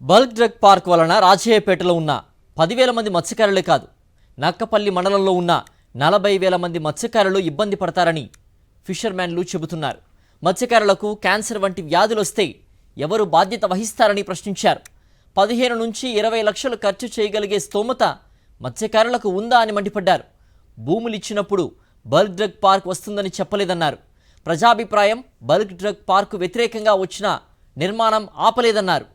Bulk drug park వలన రాజయ్యపేటలో ఉన్న 10,000 మంది మత్స్యకారులే కాదు, నక్కపల్లి మండలంలో ఉన్న 40,000 మంది మత్స్యకారులు ఇబ్బంది పడతారని ఫిషర్మెన్లు చెబుతున్నారు. మత్స్యకారులకు క్యాన్సర్ వంటి వ్యాధులు వస్తే ఎవరు బాధ్యత వహిస్తారని ప్రశ్నించారు. 15 నుంచి 20 లక్షలు ఖర్చు చేయగలిగే స్తోమత మత్స్యకారులకు ఉందా అని మండిపడ్డారు. భూములు ఇచ్చినప్పుడు బల్క్ డ్రగ్ పార్క్ వస్తుందని చెప్పలేదన్నారు. ప్రజాభిప్రాయం బల్క్ డ్రగ్ పార్కు వ్యతిరేకంగా వచ్చిన నిర్మాణం ఆపలేదన్నారు.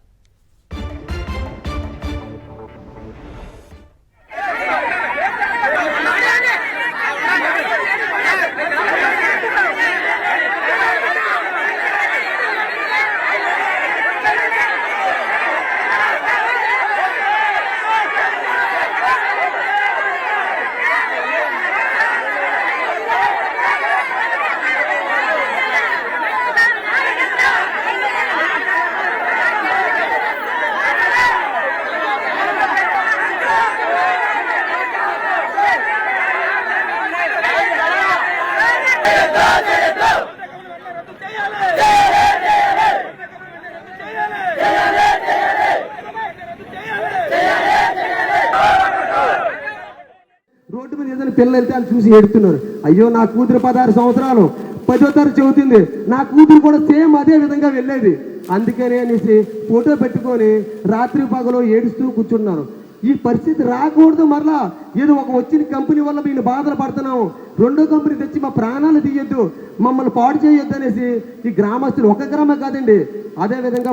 రోడ్డు మీద ఏదైనా పిల్లలు వెళ్తే వాళ్ళు చూసి ఏడుతున్నారు. అయ్యో నా కూతురు 16 సంవత్సరాలు 10వ తరగతి చదువుతుంది, నా కూతురు కూడా సేమ్ అదే విధంగా వెళ్ళేది. అందుకని అనేసి ఫోటో పెట్టుకొని రాత్రి పగలు ఏడుస్తూ కూర్చున్నాను. ఈ పరిస్థితి రాకూడదు. మరలా ఏదో ఒక వచ్చిన కంపెనీ వల్ల మేము బాధలు పడుతున్నాము, రెండో కంపెనీ తెచ్చి మా ప్రాణాలు తీయొద్దు, మమ్మల్ని పాడు చేయొద్దు అనేసి ఈ గ్రామస్తులు, ఒక గ్రామం కాదండి, అదేవిధంగా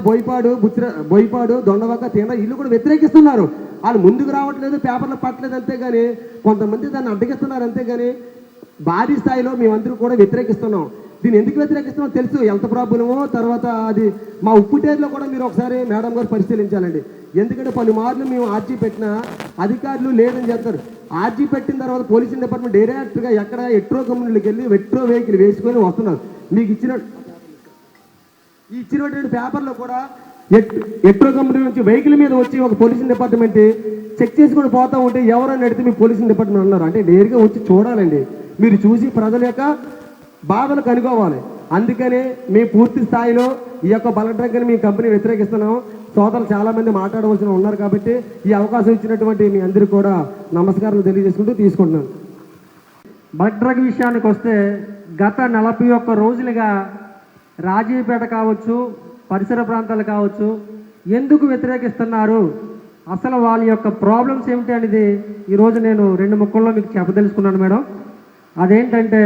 బోయిపాడు దొండవాక తేడా ఇల్లు కూడా వ్యతిరేకిస్తున్నారు. వాళ్ళు ముందుకు రావట్లేదు, పేపర్లు పట్టలేదు, అంతేగాని కొంతమంది దాన్ని అడ్డగిస్తున్నారు. అంతేగాని భారీ స్థాయిలో మేమందరూ కూడా వ్యతిరేకిస్తున్నాం. దీన్ని ఎందుకు వ్యతిరేకిస్తున్నామో తెలుసు, హెల్త్ ప్రాబ్లము. తర్వాత అది మా ఉప్పుటేరులో కూడా మీరు ఒకసారి మేడం గారు పరిశీలించాలండి. ఎందుకంటే పలుమార్లు మేము ఆర్జీ పెట్టినా అధికారులు లేదని చెప్తారు. ఆర్జీ పెట్టిన తర్వాత పోలీసింగ్ డిపార్ట్మెంట్ డైరెక్ట్గా ఎక్కడ ఎట్రో కంపెనీలకు వెళ్ళి మెట్రో వెహికల్ వేసుకొని వస్తున్నారు. మీకు ఇచ్చినటువంటి పేపర్లో కూడా ఎట్రో కంపెనీ నుంచి వెహికల్ మీద వచ్చి ఒక పోలీసింగ్ డిపార్ట్మెంట్ చెక్ చేసుకొని పోతా ఉంటే ఎవరైనా అడిగితే మీ పోలీసింగ్ డిపార్ట్మెంట్ ఉన్నారు అంటే నేరుగా వచ్చి చూడాలండి. మీరు చూసి ప్రజల యొక్క బాధలు కనుక్కోవాలి. అందుకని మేము పూర్తి స్థాయిలో ఈ యొక్క బల్క్ డ్రగ్ని మీ కంపెనీ వ్యతిరేకిస్తున్నాం. సోదరులు చాలా మంది మాట్లాడవలసిన ఉన్నారు కాబట్టి ఈ అవకాశం ఇచ్చినటువంటి మీ అందరికీ కూడా నమస్కారాలు తెలియజేసుకుంటూ తీసుకుంటున్నాను. బల్క్ డ్రగ్ విషయానికి వస్తే గత 41 రోజులుగా రాజీపేట కావచ్చు, పరిసర ప్రాంతాలు కావచ్చు, ఎందుకు వ్యతిరేకిస్తున్నారు, అసలు వాళ్ళ యొక్క ప్రాబ్లమ్స్ ఏమిటి అనేది ఈరోజు నేను 2 ముక్కల్లో మీకు చెప్పదలుచుకున్నాను మేడం. అదేంటంటే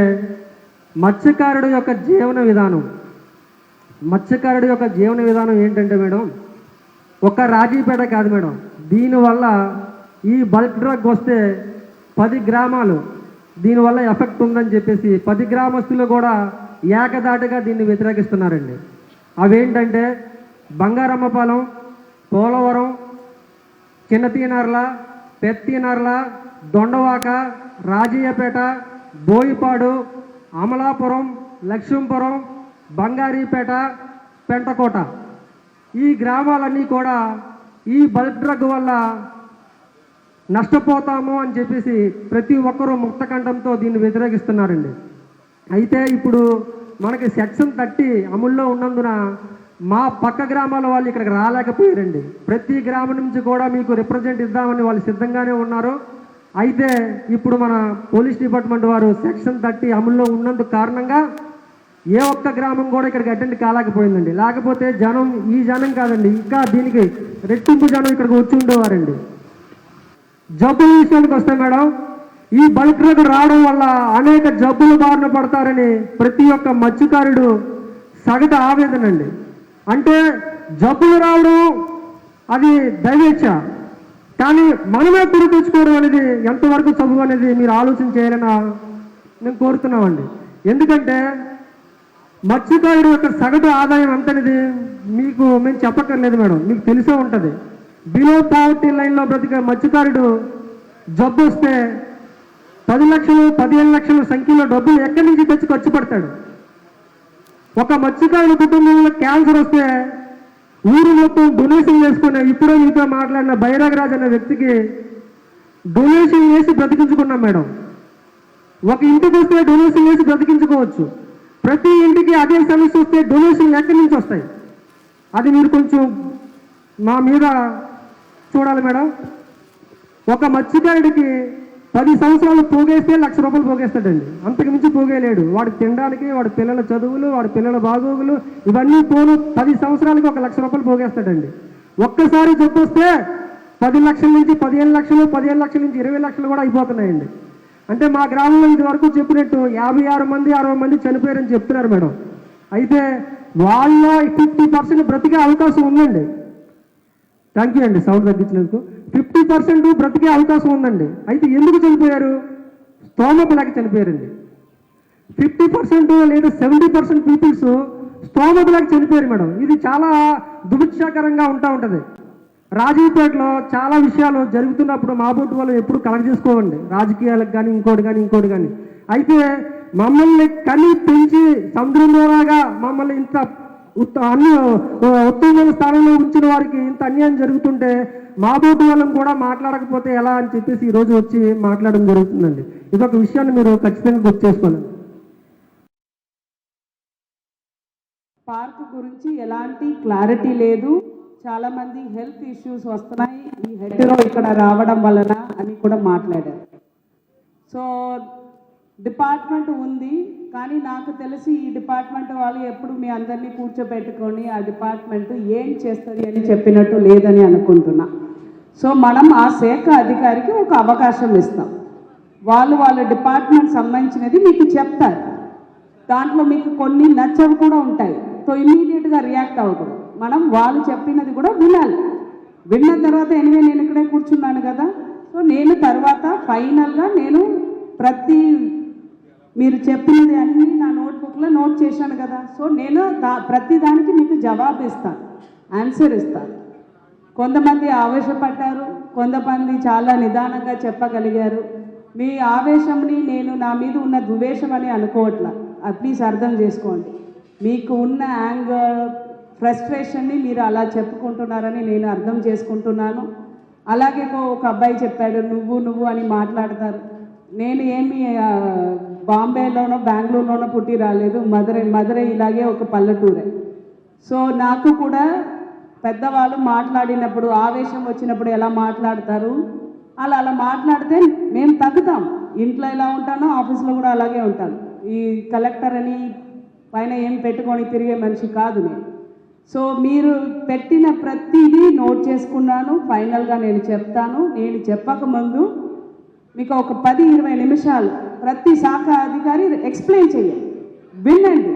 మత్స్యకారుడు యొక్క జీవన విధానం. మత్స్యకారుడు యొక్క జీవన విధానం ఏంటంటే మేడం, ఒక రాజీపేట కాదు మేడం, దీనివల్ల ఈ బల్క్ డ్రగ్ వస్తే 10 గ్రామాలు దీనివల్ల ఎఫెక్ట్ ఉందని చెప్పేసి 10 గ్రామస్తులు కూడా ఏకదాటిగా దీన్ని వ్యతిరేకిస్తున్నారండి. అవేంటంటే బంగారమ్మపాలెం, పోలవరం, చిన్నతీనర్ల, పెత్తీనర్ల, దొండవాక, రాజయ్యపేట, బోయిపాడు, అమలాపురం, లక్ష్మీపురం, బంగారీపేట, పెంటకోట, ఈ గ్రామాలన్నీ కూడా ఈ బల్క్ డ్రగ్ వల్ల నష్టపోతాము అని చెప్పేసి ప్రతి ఒక్కరూ ముక్తకంఠంతో దీన్ని వ్యతిరేకిస్తున్నారండి. అయితే ఇప్పుడు మనకి సెక్షన్ 30 అమల్లో ఉన్నందున మా పక్క గ్రామాల వాళ్ళు ఇక్కడికి రాలేకపోయారండి. ప్రతి గ్రామం నుంచి కూడా మీకు రిప్రజెంట్ ఇద్దామని వాళ్ళు సిద్ధంగానే ఉన్నారు. అయితే ఇప్పుడు మన పోలీస్ డిపార్ట్మెంట్ వారు సెక్షన్ 30 అమల్లో ఉన్నందుకు కారణంగా ఏ ఒక్క గ్రామం కూడా ఇక్కడికి అటెండ్ కాలేకపోయిందండి. లేకపోతే జనం ఈ జనం కాదండి, ఇంకా దీనికి రెట్టింపు జనం ఇక్కడికి వచ్చి ఉండేవారండి. జబ్బుల విషయానికి వస్తే మేడం, ఈ బల్క్ డ్రగ్ రావడం వల్ల అనేక జబ్బులు బారిన పడతారని ప్రతి ఒక్క మత్స్యకారుడు సగటు ఆవేదన అండి. అంటే జబ్బులు రావడం అది దైవేచ్ఛ, కానీ మనమే పురి తెచ్చుకోవడం అనేది ఎంతవరకు చదువు అనేది మీరు ఆలోచన చేయాలని మేము కోరుతున్నామండి. ఎందుకంటే మత్స్యకారుడు యొక్క సగటు ఆదాయం ఎంతనేది మీకు మేము చెప్పక్కర్లేదు మేడం, మీకు తెలిసే ఉంటుంది. బిలో పావర్టీ లైన్లో బ్రతికే మత్స్యకారుడు జబ్బు వస్తే 10 లక్షలు 15 లక్షల సంఖ్యలో డబ్బులు ఎక్కడి నుంచి తెచ్చి ఖర్చు పెడతాడు. ఒక మత్స్యకారుల కుటుంబంలో క్యాన్సర్ వస్తే ఊరు మొత్తం డొనేషన్ చేసుకునే, ఇప్పుడే మీతో మాట్లాడిన బైరాగరాజ్ అనే వ్యక్తికి డొనేషన్ వేసి బ్రతికించుకున్నాం మేడం. ఒక ఇంటికి వస్తే డొనేషన్ వేసి బ్రతికించుకోవచ్చు, ప్రతి ఇంటికి అదే సమస్య వస్తే డొనేషన్లు ఎక్కడి నుంచి వస్తాయి? అది మీరు కొంచెం మా మీద చూడాలి మేడం. ఒక మత్స్యకారుడికి 10 సంవత్సరాలు పోగేస్తే ₹1,00,000 పోగేస్తాడండి. అంతకు మించి పోగేయలేడు. వాడికి తినడానికి, వాడి పిల్లల చదువులు, వాడి పిల్లల బాగోగులు ఇవన్నీ పోను 10 సంవత్సరాలకి ₹1,00,000 పోగేస్తాడండి. ఒక్కసారి చెప్పొస్తే 10 లక్షల నుంచి 15 లక్షలు, 15 లక్షల నుంచి 20 లక్షలు కూడా అయిపోతున్నాయండి. అంటే మా గ్రామంలో ఇది వరకు చెప్పినట్టు 56 మంది 60 మంది చనిపోయారని చెప్తున్నారు మేడం. అయితే వాళ్ళ 50% బ్రతికే అవకాశం ఉందండి. థ్యాంక్ యూ అండి, సౌండ్ తగ్గించినందుకు. 50% బ్రతికే అవకాశం ఉందండి. అయితే ఎందుకు చనిపోయారు? స్తోమత లేక చనిపోయారండి. 50% లేదా 70% పీపుల్స్ స్తోమత లేక చనిపోయారు మేడం. ఇది చాలా దుభిక్షాకరంగా ఉంటుంది. రాజీపేటలో చాలా విషయాలు జరుగుతున్నప్పుడు మా బోటు వాళ్ళు ఎప్పుడు కలెక్ట్ చేసుకోవండి, రాజకీయాలకు కానీ ఇంకోటి కానీ. అయితే మమ్మల్ని కని పెంచి సముద్రం ద్వారాగా మమ్మల్ని ఇంత అన్ని ఉత్తమమైన స్థానంలో ఉంచిన వారికి ఇంత అన్యాయం జరుగుతుంటే మా బోటు వాళ్ళని కూడా మాట్లాడకపోతే ఎలా అని చెప్పేసి ఈరోజు వచ్చి మాట్లాడడం జరుగుతుందండి. ఇదొక విషయాన్ని మీరు ఖచ్చితంగా గుర్తు చేసుకోవాలి. పార్క్ గురించి ఎలాంటి క్లారిటీ లేదు. చాలామంది హెల్త్ ఇష్యూస్ వస్తున్నాయి ఈ హెడ్లో ఇక్కడ రావడం వలన అని కూడా మాట్లాడారు. సో డిపార్ట్మెంట్ ఉంది, కానీ నాకు తెలిసి ఈ డిపార్ట్మెంట్ వాళ్ళు ఎప్పుడు మీ అందరినీ కూర్చోబెట్టుకొని ఆ డిపార్ట్మెంట్ ఏం చేస్తుంది అని చెప్పినట్టు లేదని అనుకుంటున్నా. సో మనం ఆ శాఖ అధికారికి ఒక అవకాశం ఇస్తాం. వాళ్ళ డిపార్ట్మెంట్ సంబంధించినది మీకు చెప్తారు. దాంట్లో మీకు కొన్ని నచ్చవి కూడా ఉంటాయి. సో ఇమ్మీడియట్గా రియాక్ట్ అవ్వకూడదు. మనం వాళ్ళు చెప్పినది కూడా వినాలి. విన్న తర్వాత ఎనివే నేను ఇక్కడే కూర్చున్నాను కదా. సో నేను తర్వాత ఫైనల్గా నేను మీరు చెప్పినది అన్నీ నా నోట్బుక్లో నోట్ చేశాను కదా. సో నేను ప్రతి దానికి మీకు జవాబు ఇస్తాను, ఆన్సర్ ఇస్తాను. కొంతమంది ఆవేశపడ్డారు, కొంతమంది చాలా నిదానంగా చెప్పగలిగారు. మీ ఆవేశంని నేను నా మీద ఉన్న ద్వేషం అని అనుకోవట్లా. ప్లీజ్ అర్థం చేసుకోండి. మీకు ఉన్న యాంగర్, ఫ్రస్ట్రేషన్ని మీరు అలా చెప్పుకుంటున్నారని నేను అర్థం చేసుకుంటున్నాను. అలాగే ఒక అబ్బాయి చెప్పాడు నువ్వు అని మాట్లాడతారు. నేను ఏమి బాంబేలోనో బెంగళూరులోనో పుట్టి రాలేదు. మధురై ఇలాగే ఒక పల్లెటూరే. సో నాకు కూడా పెద్దవాళ్ళు మాట్లాడినప్పుడు ఆవేశం వచ్చినప్పుడు ఎలా మాట్లాడతారు అలా మాట్లాడితే మేము తగ్గుతాం. ఇంట్లో ఎలా ఉంటానో ఆఫీస్లో కూడా అలాగే ఉంటాను. ఈ కలెక్టర్ అని పైన ఏం పెట్టుకొని తిరిగే మనిషి కాదు నేను. సో మీరు పెట్టిన ప్రతిదీ నోట్ చేసుకున్నాను. ఫైనల్గా నేను చెప్తాను. నేను చెప్పకముందు మీకు ఒక 10-20 నిమిషాలు ప్రతి శాఖ అధికారి ఎక్స్ప్లెయిన్ చేయండి, వినండి.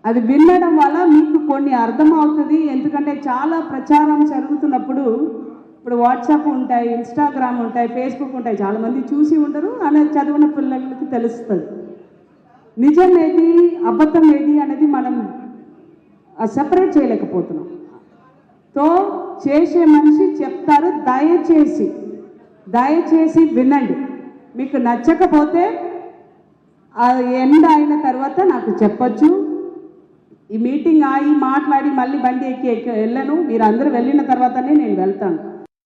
అది వినడం వల్ల మీకు కొన్ని అర్థమవుతుంది. ఎందుకంటే చాలా ప్రచారం జరుగుతున్నప్పుడు ఇప్పుడు వాట్సాప్ ఉంటాయి, ఇన్స్టాగ్రామ్ ఉంటాయి, ఫేస్బుక్ ఉంటాయి. చాలామంది చూసి ఉండరు, అనేది చదివిన పిల్లలకి తెలుస్తుంది. నిజం ఏది అబద్ధం ఏది అనేది మనం సెపరేట్ చేయలేకపోతున్నాం. సో చేసే మనిషి చెప్తారు, దయచేసి వినండి. మీకు నచ్చకపోతే ఎండ్ అయిన తర్వాత నాకు చెప్పొచ్చు. ఈ మీటింగ్ మాట్లాడి మళ్ళీ బండి ఎక్కి వెళ్ళను. మీరు అందరూ వెళ్ళిన తర్వాతనే నేను వెళ్తాను.